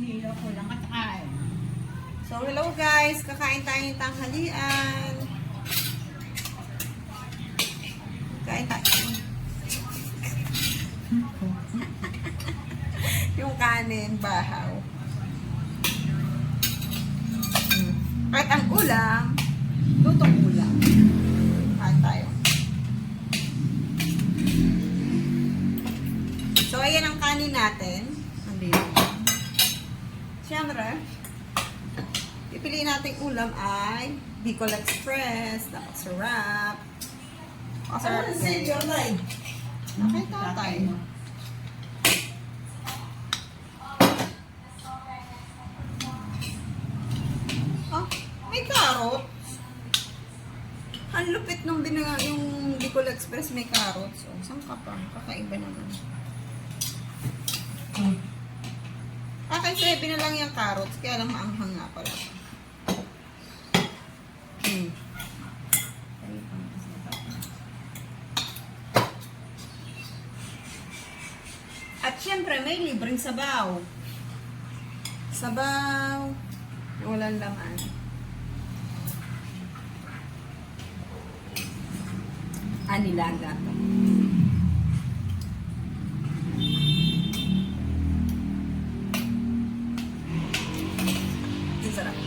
Hilo ko lang at ay. So, hello guys! Kakain tayo ng tanghalian. Kain tayo. Yung kanin, bahaw. At ang ulam, lutong ulam. Kain tayo. So, ayan ang kanin natin. Nandito. Siyempre, pipiliin nating ulam ay Bicol Express. Napasarap. Masarap guys. Okay, tatay. Oh, may carrots. Ang lupit nung yung Bicol Express, may carrots. Oh, saan ka pa? Kakaiba naman. Akin 7 na lang yung carrots, kaya lang maanghang nga pala. At syempre, may libreng sabaw. Sabaw. Walang laman. Anilaga to. Masarap.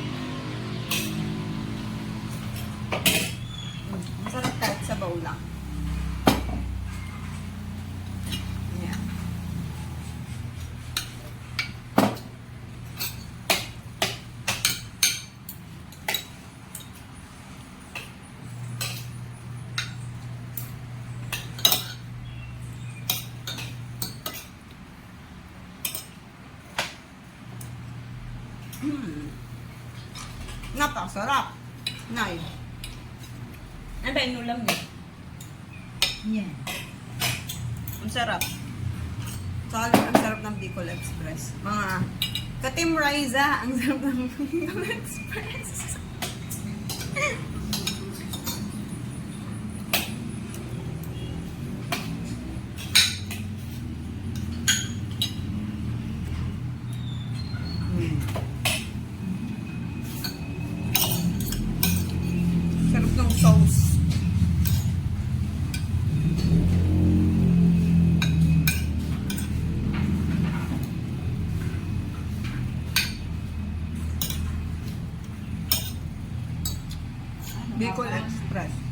Masarap kahit sabaw lang. Ayan. Napakasarap. Nay. Ano ba yung ulam niya? Yan. Ang sarap. Solid ang sarap ng Bicol Express. Mga ka-Team Riza, ang sarap ng Bicol Express. Sarap ng sauce. Bicol Express.